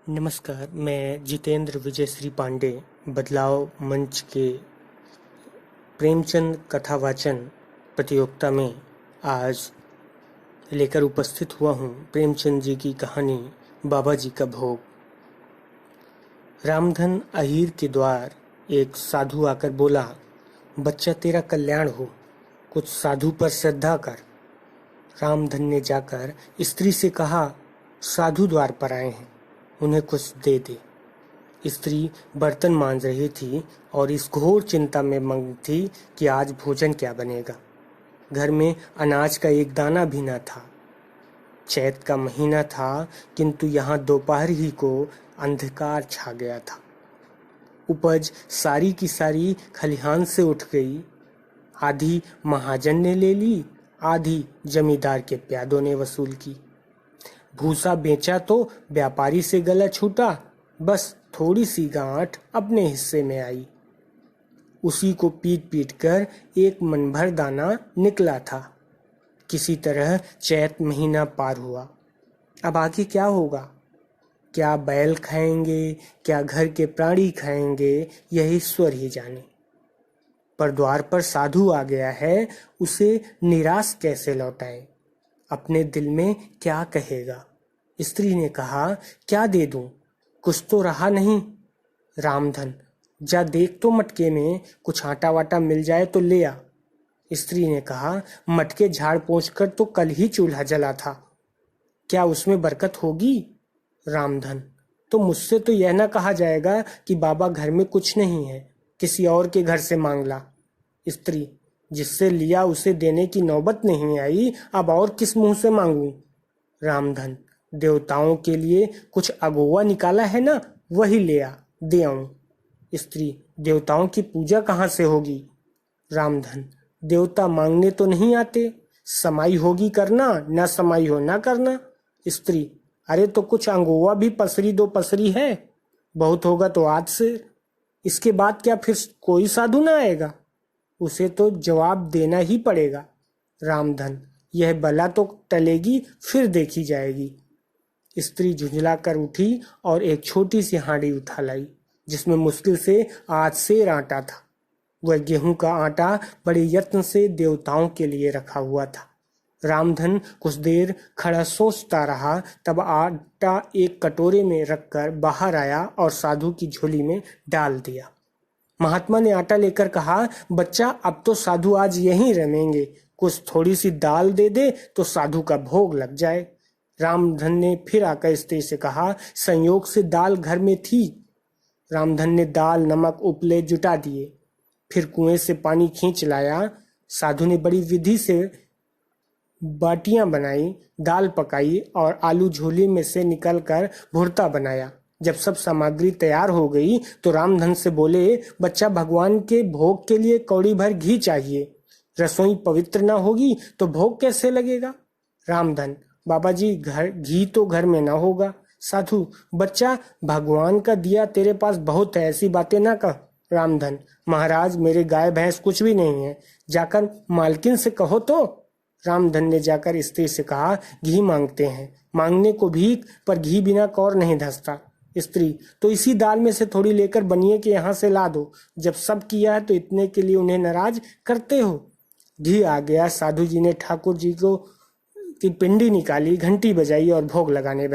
नमस्कार, मैं जितेंद्र विजयश्री पांडे बदलाव मंच के प्रेमचंद कथावाचन प्रतियोगिता में आज लेकर उपस्थित हुआ हूँ प्रेमचंद जी की कहानी बाबा जी का भोग। रामधन अहीर के द्वार एक साधु आकर बोला, बच्चा तेरा कल्याण हो, कुछ साधु पर श्रद्धा कर। रामधन ने जाकर स्त्री से कहा, साधु द्वार पर आए हैं, उन्हें कुछ दे दे। स्त्री बर्तन मांज रही थी और इस घोर चिंता में मग्न थी कि आज भोजन क्या बनेगा। घर में अनाज का एक दाना भी न था। चैत का महीना था, किंतु यहाँ दोपहर ही को अंधकार छा गया था। उपज सारी की सारी खलिहान से उठ गई। आधी महाजन ने ले ली, आधी जमींदार के प्यादों ने वसूल की। भूसा बेचा तो व्यापारी से गला छूटा, बस थोड़ी सी गांठ अपने हिस्से में आई। उसी को पीट पीट कर एक मन भर दाना निकला था। किसी तरह चैत महीना पार हुआ। अब आगे क्या होगा? क्या बैल खाएंगे, क्या घर के प्राणी खाएंगे, यह ईश्वर ही जाने। पर द्वार पर साधु आ गया है, उसे निराश कैसे लौटाए? अपने दिल में क्या कहेगा? स्त्री ने कहा, क्या दे दूं, कुछ तो रहा नहीं। रामधन, जा देख तो मटके में कुछ आटा वाटा मिल जाए तो ले आ। स्त्री ने कहा, मटके झाड़ पोंछ कर तो कल ही चूल्हा जला था, क्या उसमें बरकत होगी? रामधन, तो मुझसे तो यह ना कहा जाएगा कि बाबा घर में कुछ नहीं है, किसी और के घर से मांग ला। स्त्री, जिससे लिया उसे देने की नौबत नहीं आई, अब और किस मुंह से मांगूं? रामधन, देवताओं के लिए कुछ अगोवा निकाला है ना, वही ले आ, दे आऊं। स्त्री, देवताओं की पूजा कहाँ से होगी? रामधन, देवता मांगने तो नहीं आते, समाई होगी करना, ना समाई हो ना करना। स्त्री, अरे तो कुछ अंगोवा भी पसरी दो पसरी है, बहुत होगा तो आज से, इसके बाद क्या फिर कोई साधु ना आएगा? उसे तो जवाब देना ही पड़ेगा। रामधन, यह बला तो टलेगी, फिर देखी जाएगी। स्त्री झुंझला कर उठी और एक छोटी सी हांडी उठा लाई, जिसमें मुश्किल से 8 सेर आटा था। वह गेहूं का आटा बड़े यत्न से देवताओं के लिए रखा हुआ था। रामधन कुछ देर खड़ा सोचता रहा, तब आटा एक कटोरे में रखकर बाहर आया और साधु की झोली में डाल दिया। महात्मा ने आटा लेकर कहा, बच्चा अब तो साधु आज यहीं रमेंगे, कुछ थोड़ी सी दाल दे दे तो साधु का भोग लग जाए। रामधन ने फिर आकर स्त्री से कहा, संयोग से दाल घर में थी। रामधन ने दाल नमक उपले जुटा दिए, फिर कुएं से पानी खींच लाया। साधु ने बड़ी विधि से बाटियां बनाई, दाल पकाई और आलू झोली में से निकलकर भुर्ता बनाया। जब सब सामग्री तैयार हो गई तो रामधन से बोले, बच्चा भगवान के भोग के लिए कौड़ी भर घी चाहिए, रसोई पवित्र ना होगी तो भोग कैसे लगेगा? रामधन, बाबा जी घी तो घर में ना होगा। साधु, बच्चा भगवान का दिया तेरे पास बहुत है, ऐसी बातें ना कह। रामधन, महाराज मेरे गाय भैंस कुछ भी नहीं है, जाकर मालकिन से कहो तो। रामधन ने जाकर स्त्री से कहा, घी मांगते हैं। मांगने को भीख, पर घी बिना कौर नहीं धंसता। स्त्री, तो इसी दाल में से थोड़ी लेकर बनिए के यहाँ से ला दो। जब सब किया है तो इतने के लिए उन्हें नाराज करते हो? घी आ गया। साधु जी ने ठाकुर जी को की पिंडी निकाली, घंटी बजाई और भोग लगाने